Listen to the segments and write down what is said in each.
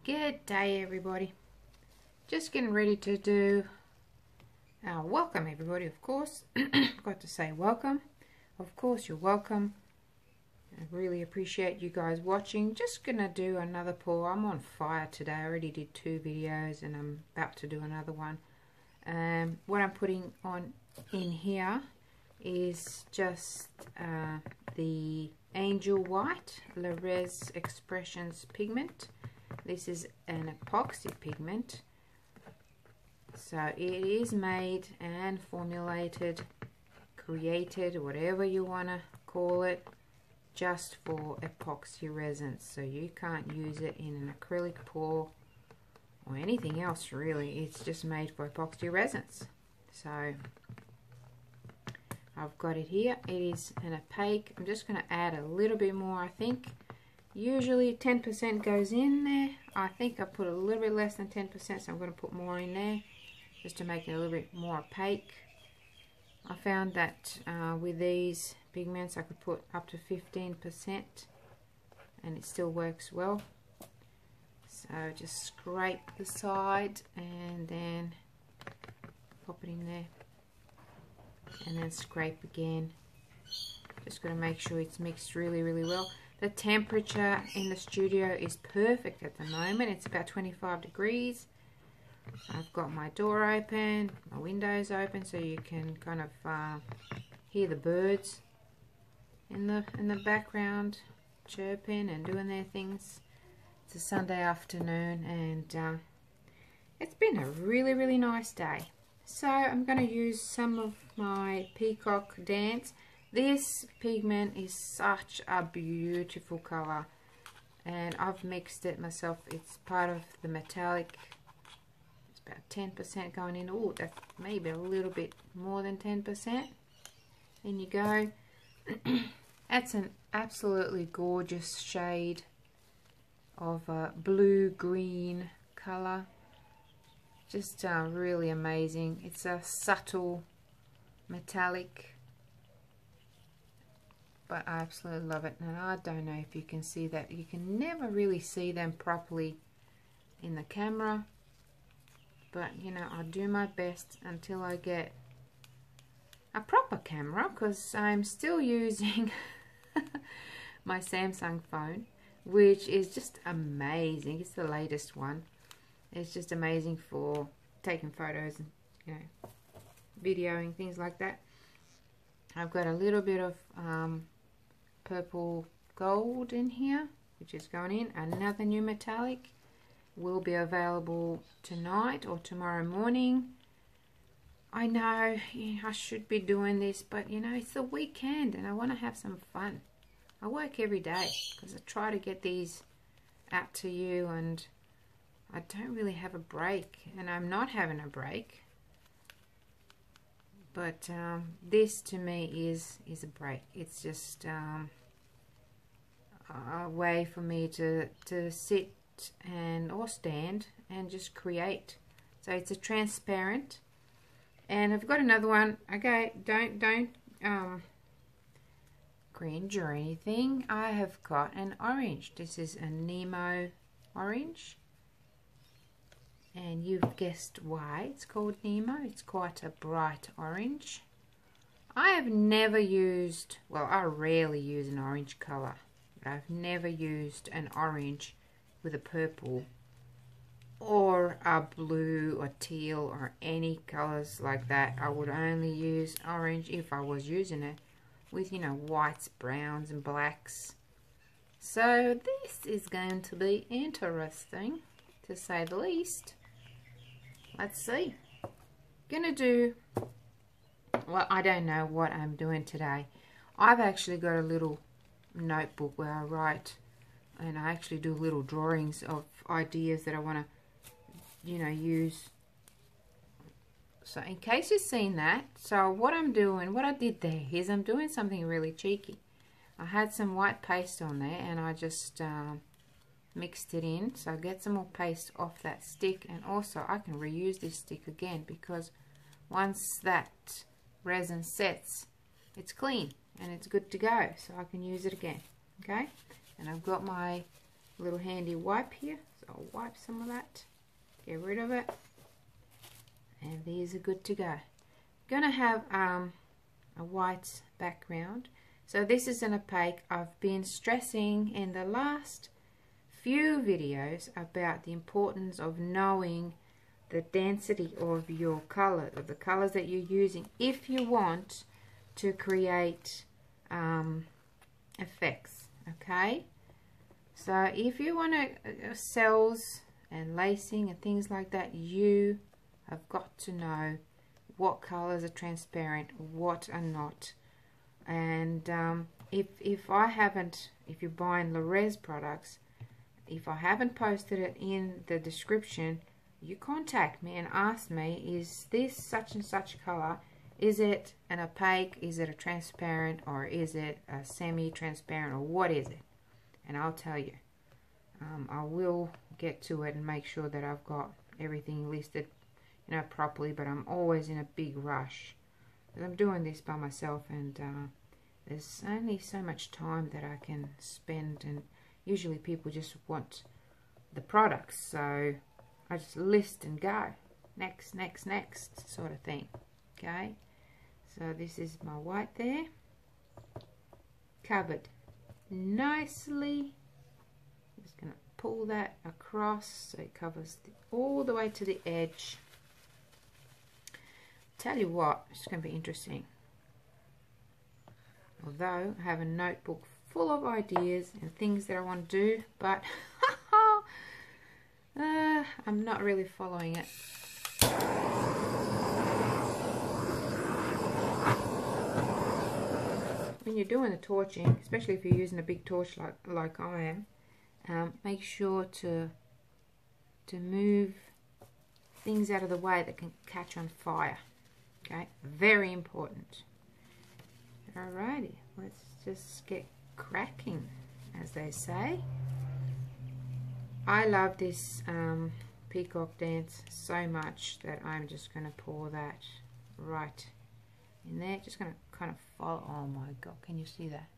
Good day, everybody. Just getting ready to do welcome, everybody, of course. Got to say welcome. Of course, you're welcome. I really appreciate you guys watching. Just gonna do another pour. I'm on fire today. I already did 2 videos and I'm about to do another one. What I'm putting on in here is just the Angel White Le'Rez Expressions Pigment. This is an epoxy pigment, so it is made and formulated, created, whatever you want to call it, just for epoxy resins. So you can't use it in an acrylic pour or anything else really. It's just made for epoxy resins. So I've got it here. It is an opaque. I'm just going to add a little bit more, I think. Usually 10% goes in there. I think I put a little bit less than 10%, so I'm going to put more in there just to make it a little bit more opaque. I found that with these pigments I could put up to 15% and it still works well. So just scrape the side and then pop it in there and then scrape again. Just got to make sure it's mixed really well. The temperature in the studio is perfect at the moment. It's about 25 degrees. I've got my door open, my windows open, so you can kind of hear the birds in the background chirping and doing their things. It's a Sunday afternoon and it's been a really nice day. So I'm going to use some of my Peacock Dancks. This pigment is such a beautiful color and I've mixed it myself. It's part of the metallic. It's about 10% going in. Oh, that's maybe a little bit more than 10%. In you go. That's an absolutely gorgeous shade of blue-green color. Just really amazing. It's a subtle metallic, but I absolutely love it. And I don't know if you can see that. You can never really see them properly in the camera, but you know, I do my best until I get a proper camera, because I'm still using my Samsung phone, which is just amazing. It's the latest one. It's just amazing for taking photos and, you know, videoing, things like that. I've got a little bit of purple gold in here, which is going in. Another new metallic will be available tonight or tomorrow morning. I know, I should be doing this, but you know, it's the weekend and I want to have some fun. I work every day because I try to get these out to you, and I don't really have a break, and I'm not having a break. But this to me is a break. It's just a way for me to sit and or stand and just create. So it's a transparent, and I've got another one. Okay, don't cringe or anything. I have got an orange. This is a Nemo orange. And you've guessed why it's called Nemo. It's quite a bright orange. I have never used, well, I rarely use an orange color. I've never used an orange with a purple or a blue or teal or any colors like that. I would only use orange if I was using it with, you know, whites, browns and blacks. So this is going to be interesting, to say the least. Let's see. Gonna do, well, I don't know what I'm doing today. I've actually got a little notebook where I write, and I actually do little drawings of ideas that I want to, you know, use. So in case you've seen that, so what I'm doing, what I did there is I'm doing something really cheeky. I had some white paste on there and I just mixed it in, so I get some more paste off that stick, and also I can reuse this stick again, because once that resin sets, it's clean and it's good to go, so I can use it again. Okay, and I've got my little handy wipe here, so I'll wipe some of that, get rid of it, and these are good to go. Gonna have a white background. So this is an opaque. I've been stressing in the last few videos about the importance of knowing the density of your color, of the colors that you're using, if you want to create effects. Okay, so if you want to cells and lacing and things like that, you have got to know what colors are transparent, what are not. And if you're buying Le'Rez products, if I haven't posted it in the description, you contact me and ask me, is this such and such color? Is it an opaque? Is it a transparent? Or is it a semi-transparent? Or what is it? And I'll tell you. I will get to it and make sure that I've got everything listed, you know, properly. But I'm always in a big rush because I'm doing this by myself, and there's only so much time that I can spend, and usually people just want the products, so I just list and go next, next, next sort of thing. Okay, so this is my white there, covered nicely. I'm just going to pull that across so it covers all the way to the edge. Tell you what, it's going to be interesting. Although I have a notebook full of ideas and things that I want to do, but I'm not really following it. When you're doing the torching, especially if you're using a big torch like I am, make sure to move things out of the way that can catch on fire. Okay, very important. Alrighty, let's just get cracking, as they say. I love this peacock dance so much that I'm just going to pour that right in there. Just going to kind of follow. Oh my god, can you see that?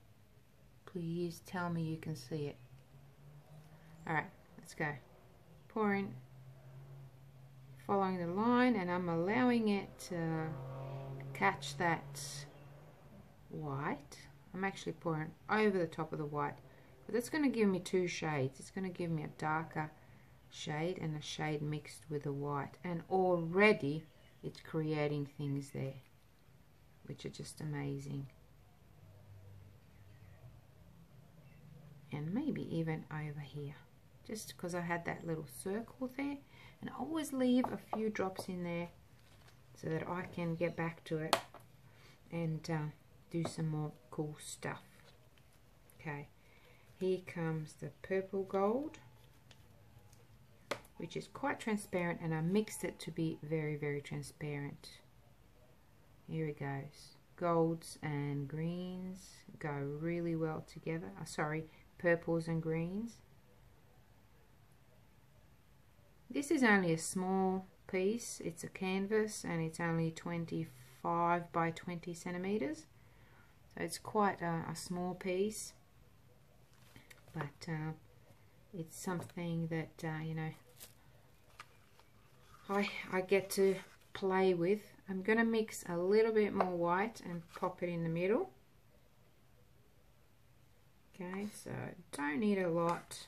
Please tell me you can see it. Alright, let's go. Pouring, following the line, and I'm allowing it to catch that white. I'm actually pouring over the top of the white, but that's going to give me two shades. It's going to give me a darker shade and a shade mixed with the white, and already it's creating things there which are just amazing. And maybe even over here, just because I had that little circle there, and I always leave a few drops in there so that I can get back to it and do some more cool stuff. Okay, here comes the purple gold, which is quite transparent, and I mixed it to be very, very transparent. Here it goes. Golds and greens go really well together. Sorry, purples and greens. This is only a small piece. It's a canvas and it's only 25 by 20 centimeters. So it's quite a small piece, but it's something that you know, I get to play with. I'm going to mix a little bit more white and pop it in the middle. Okay, so don't need a lot.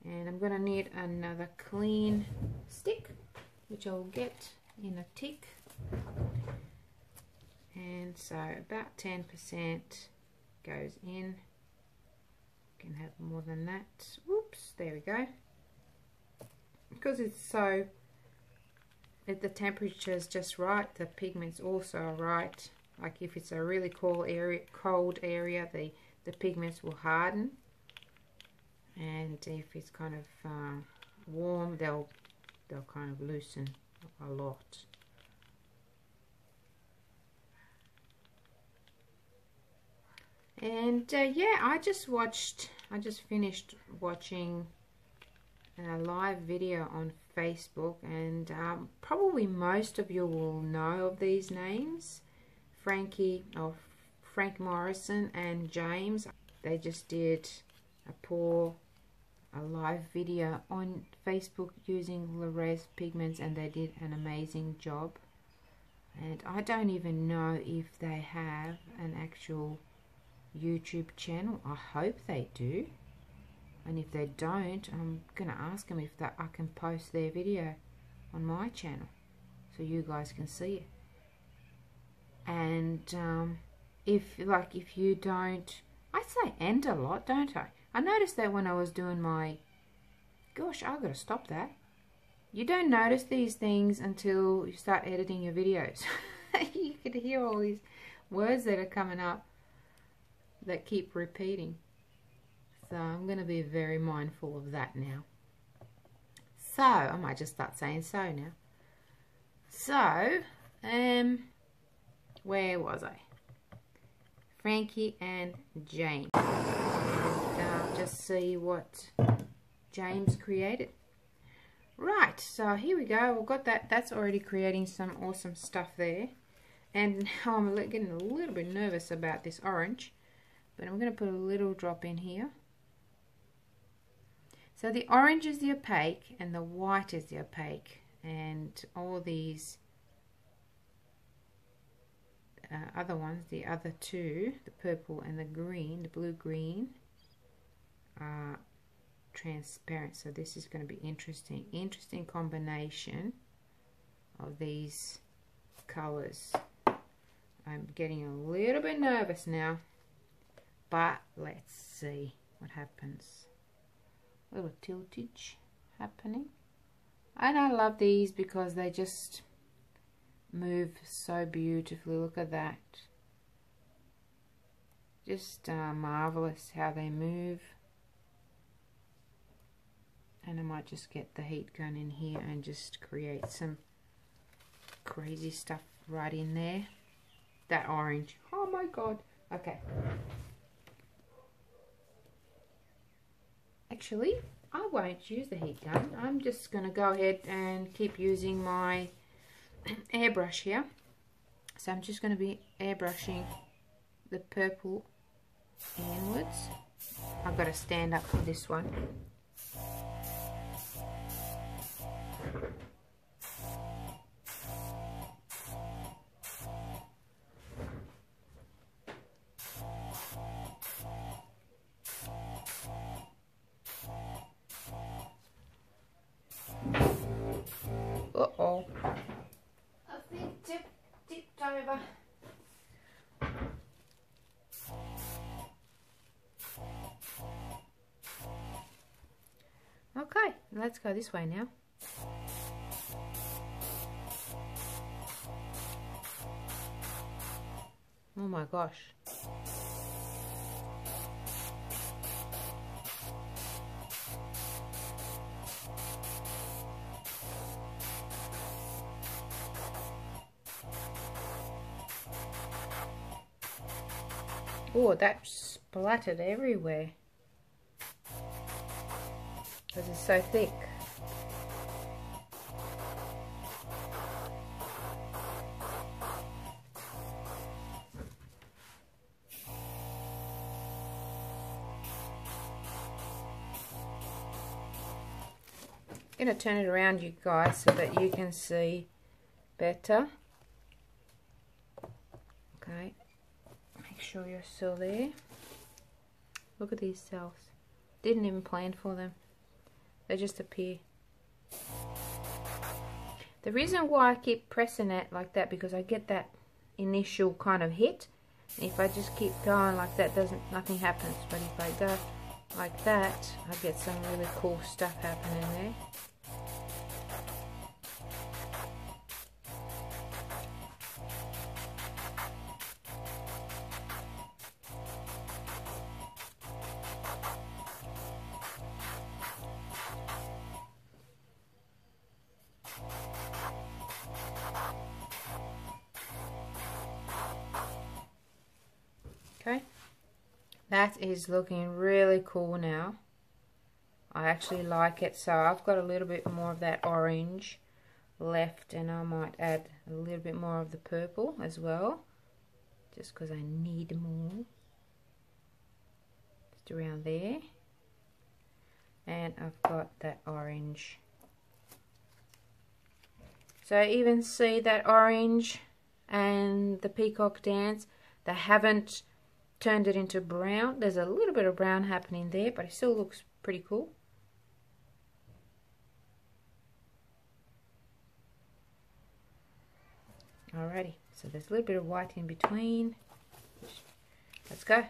And I'm going to need another clean stick, which I'll get in a tick. And so about 10% goes in. You can have more than that. Oops, there we go. Because it's so, the temperature is just right, the pigment's also right. Like if it's a really cold area, the pigments will harden. And if it's kind of warm, they'll kind of loosen a lot. And yeah, I just finished watching a live video on Facebook, and probably most of you will know of these names. Frank Morrison and James, they just did a pour a live video on Facebook using Le'Rez pigments, and they did an amazing job. And I don't even know if they have an actual YouTube channel. I hope they do. And if they don't, I'm going to ask them if I can post their video on my channel so you guys can see it. And if you don't, I say "and" a lot, don't I? I noticed that when I was doing my, gosh, I've got to stop that. You don't notice these things until you start editing your videos. You can hear all these words that are coming up that keep repeating. So I'm going to be very mindful of that now. So I might just start saying so now. So, where was I? Frankie and James. Just see what James created. Right, so here we go. We've got that. That's already creating some awesome stuff there. And now I'm getting a little bit nervous about this orange, but I'm going to put a little drop in here. So the orange is the opaque and the white is the opaque, and all these other ones, the other two, the purple and the green, the blue-green, are transparent. So this is going to be interesting combination of these colors. I'm getting a little bit nervous now, but let's see what happens. A little tiltage happening, and I love these because they just move so beautifully. Look at that, just marvelous how they move. And I might just get the heat gun in here and just create some crazy stuff right in there. That orange, oh my god. Okay, actually I won't use the heat gun. I'm just gonna go ahead and keep using my airbrush here. So I'm just going to be airbrushing the purple inwards. I've got to stand up for this one. Uh-oh. I think tipped over. Okay, let's go this way now. Oh my gosh. Oh, that splattered everywhere because it's so thick. I'm going to turn it around, you guys, so that you can see better. Okay. Make sure you're still there. Look at these cells. Didn't even plan for them. They just appear. The reason why I keep pressing it like that, because I get that initial kind of hit. And if I just keep going like that, nothing happens. But if I go like that, I get some really cool stuff happening there. Okay, that is looking really cool now. I actually like it. So I've got a little bit more of that orange left, and I might add a little bit more of the purple as well, just because I need more. Just around there. And and I've got that orange. So even see that orange and the peacock dance, they haven't turned it into brown. There's a little bit of brown happening there, but it still looks pretty cool. Alrighty, so there's a little bit of white in between. Let's go.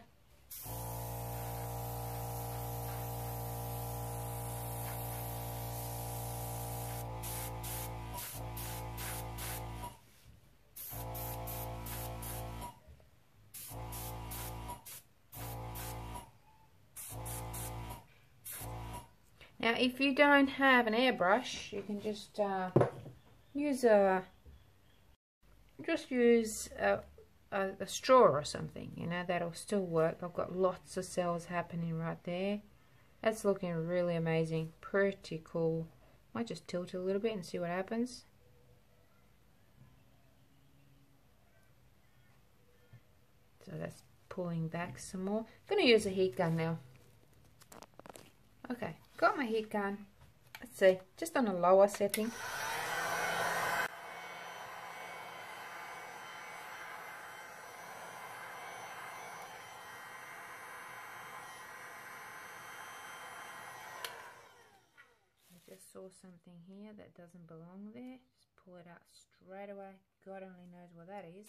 Now, if you don't have an airbrush, you can just use a straw or something. You know, that'll still work. I've got lots of cells happening right there. That's looking really amazing. Pretty cool. Might just tilt it a little bit and see what happens. So that's pulling back some more. I'm going to use a heat gun now. Okay, got my heat gun. Let's see, just on a lower setting. I just saw something here that doesn't belong there. Just pull it out straight away. God only knows what that is.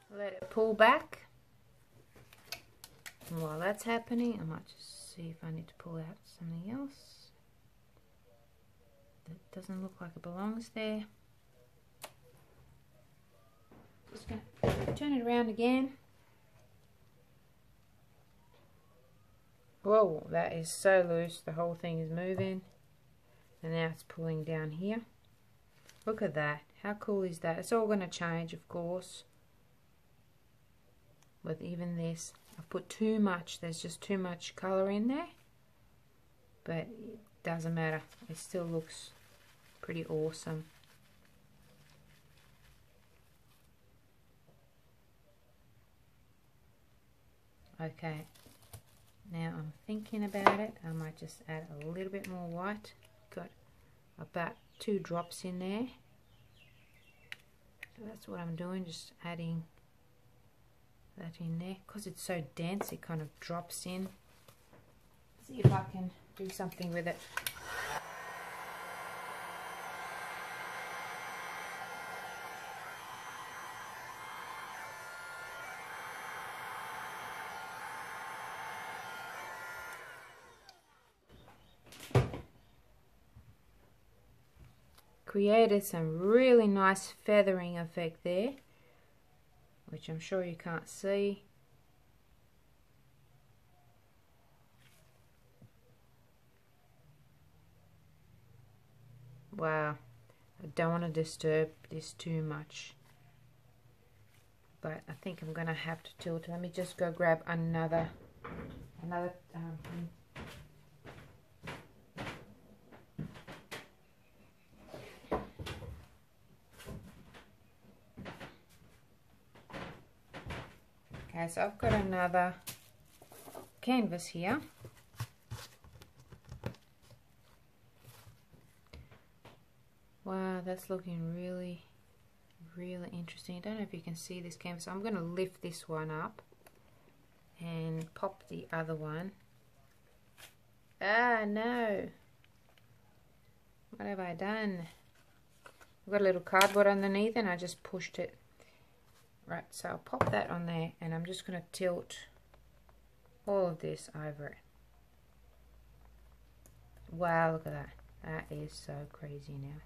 Let it pull back. And while that's happening, I might just see if I need to pull out something else that doesn't look like it belongs there. Just going to turn it around again. Whoa, that is so loose. The whole thing is moving. And now it's pulling down here. Look at that. How cool is that? It's all going to change, of course. With even this, I've put too much. There's just too much color in there. But it doesn't matter. It still looks pretty awesome. Okay. Now I'm thinking about it. I might just add a little bit more white. Got about 2 drops in there. So that's what I'm doing. Just adding that in there, because it's so dense it kind of drops in. See if I can do something with it. Created some really nice feathering effect there, which I'm sure you can't see. Wow, I don't want to disturb this too much, but I think I'm gonna have to tilt. Let me just go grab another Okay, so I've got another canvas here. Wow, that's looking really, really interesting. I don't know if you can see this canvas. I'm going to lift this one up and pop the other one. Ah, no. What have I done? I've got a little cardboard underneath and I just pushed it. Right, so I'll pop that on there and I'm just going to tilt all of this over it. Wow, look at that. That is so crazy now.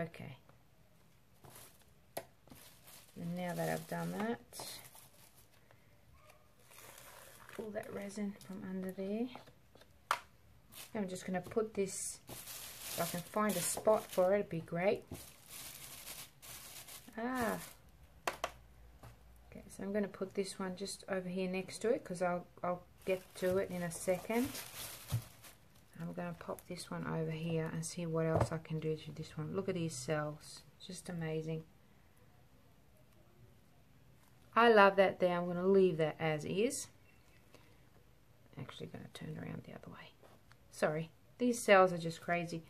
Okay. And now that I've done that, that resin from under there. I'm just going to put this, if I can find a spot for it, it'd be great. Okay, so I'm going to put this one just over here next to it, because I'll get to it in a second. I'm going to pop this one over here and see what else I can do to this one. Look at these cells, just amazing. I love that there. I'm going to leave that as is. Actually going to turn around the other way. Sorry, these cells are just crazy.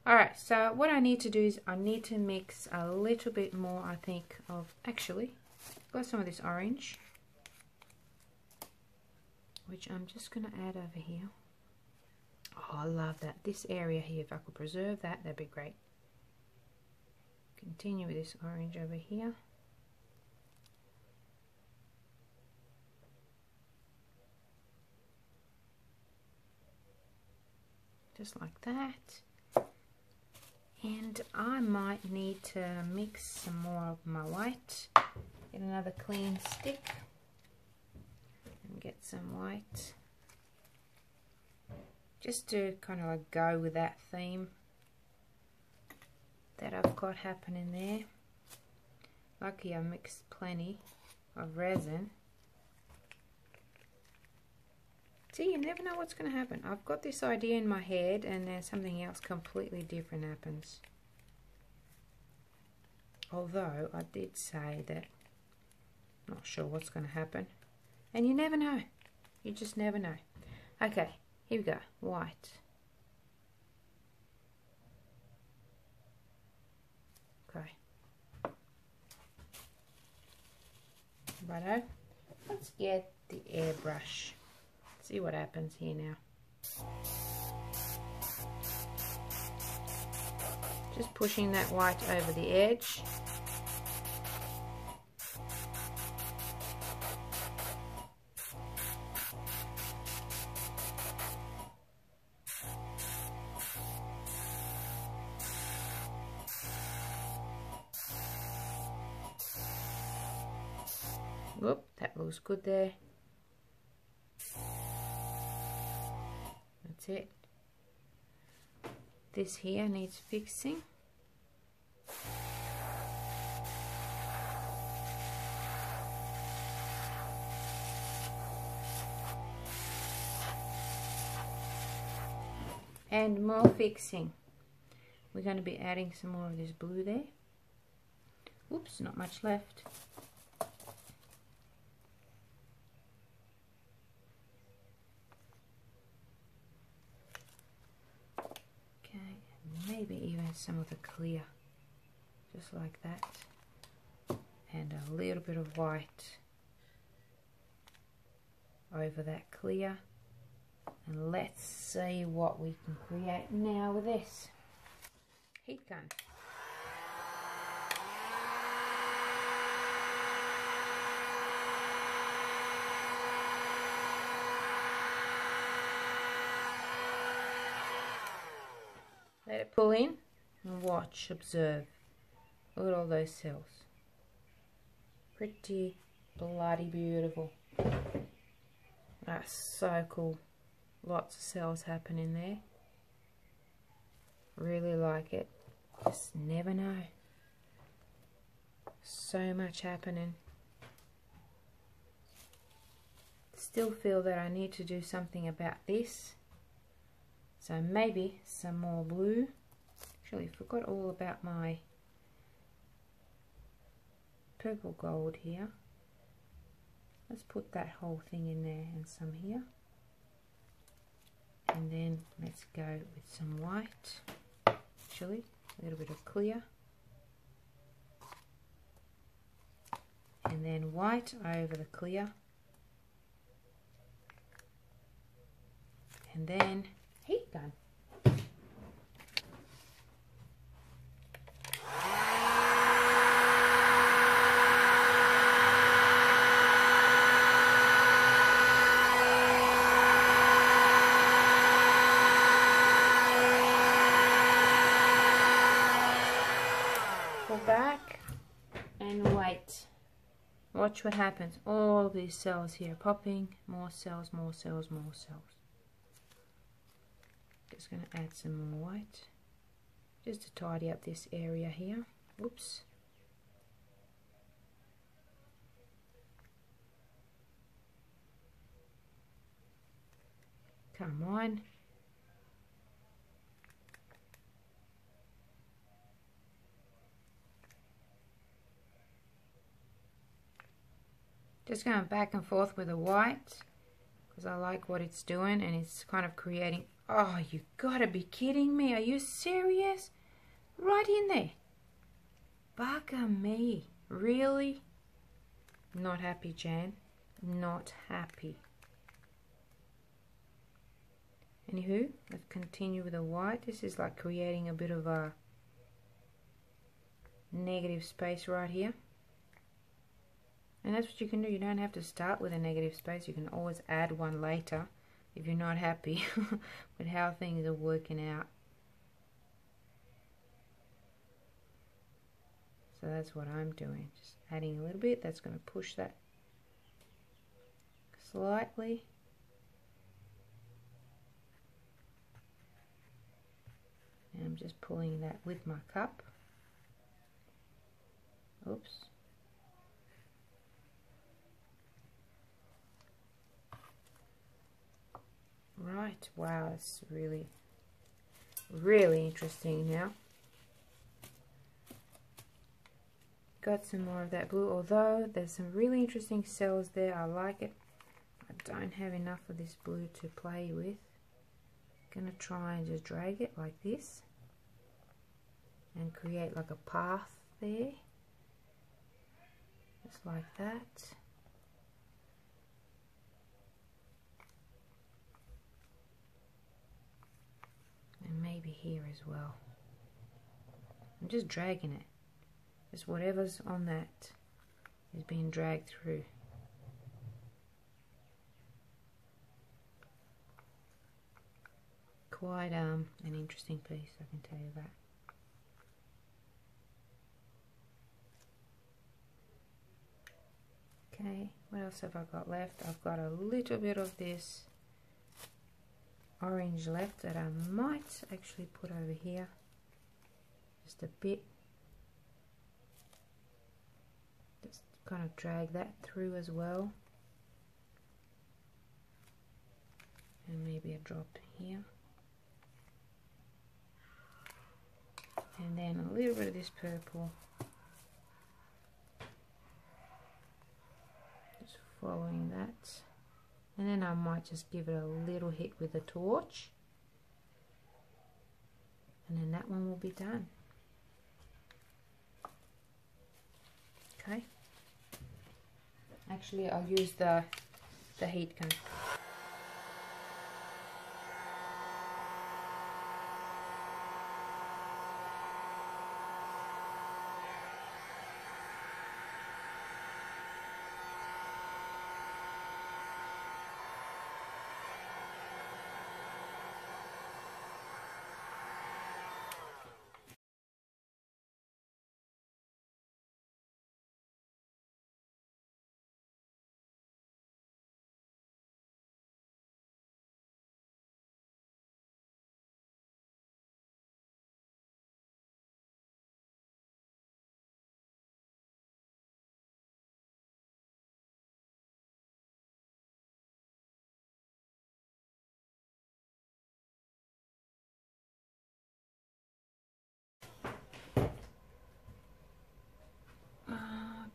Alright, so what I need to do is I need to mix a little bit more, I think, of, actually, I've got some of this orange, which I'm just going to add over here. Oh, I love that. This area here, if I could preserve that, that'd be great. Continue with this orange over here. Just like that. And I might need to mix some more of my white. Get another clean stick and get some white. Just to kind of like go with that theme that I've got happening there. Lucky I mixed plenty of resin. See, you never know what's going to happen. I've got this idea in my head and then something else completely different happens. Although I did say that I'm not sure what's going to happen. And you never know. You just never know. Okay, here we go. White. Okay. Righto. Let's get the airbrush. See what happens here now. Just pushing that white over the edge. Whoop, that looks good there. That's it. This here needs fixing. And more fixing. We're going to be adding some more of this blue there. Oops, not much left. Maybe even some of the clear, just like that, and a little bit of white over that clear, and let's see what we can create now with this heat gun. Let it pull in and watch, observe. Look at all those cells. Pretty bloody beautiful. That's so cool. Lots of cells happening there. Really like it. Just never know. So much happening. Still feel that I need to do something about this. So maybe some more blue. Actually, I forgot all about my purple gold here. Let's put that whole thing in there and some here. And then let's go with some white. Actually, a little bit of clear. And then white over the clear. And then heat gun. Pull back and wait. Watch what happens. All these cells here popping, more cells, more cells, more cells. Just going to add some more white just to tidy up this area here. Oops. Come on. Just going back and forth with the white because I like what it's doing, and it's kind of creating. Oh, you gotta be kidding me. Are you serious? Right in there. Bugger me. Really? Not happy, Jan. Not happy. Anywho, let's continue with the white. This is like creating a bit of a negative space right here. And that's what you can do. You don't have to start with a negative space. You can always add one later if you're not happy with how things are working out. So that's what I'm doing. Just adding a little bit. That's going to push that slightly. And I'm just pulling that with my cup. Oops. Right, wow, it's really, really interesting now. Got some more of that blue, although there's some really interesting cells there. I like it. I don't have enough of this blue to play with. Gonna try and just drag it like this and create like a path there, just like that. And maybe here as well. I'm just dragging it. Just whatever's on that is being dragged through. Quite an interesting piece, I can tell you that. Okay, what else have I got left? I've got a little bit of this orange left that I might actually put over here. Just a bit. Just kind of drag that through as well. And maybe a drop here. And then a little bit of this purple. Just following that. And then I might just give it a little hit with a torch. And then that one will be done. Okay. Actually, I'll use the heat gun.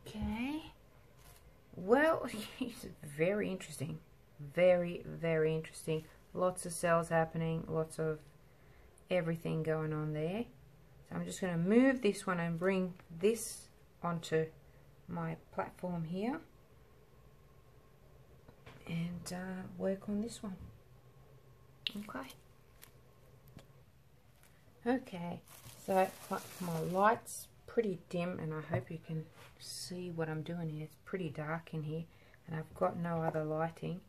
Okay. Well, it's very interesting. Very, very interesting. Lots of cells happening, lots of everything going on there. So I'm just going to move this one and bring this onto my platform here and work on this one. Okay. Okay, so my light's pretty dim and I hope you can see what I'm doing here. It's pretty dark in here and I've got no other lighting.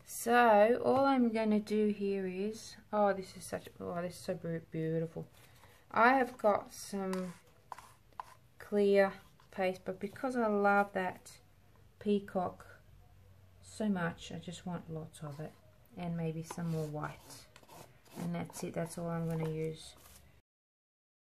So all I'm going to do here is, oh, this is so beautiful. I have got some clear paste, but because I love that peacock so much. I just want lots of it, and maybe some more white, and that's it. That's all I'm going to use.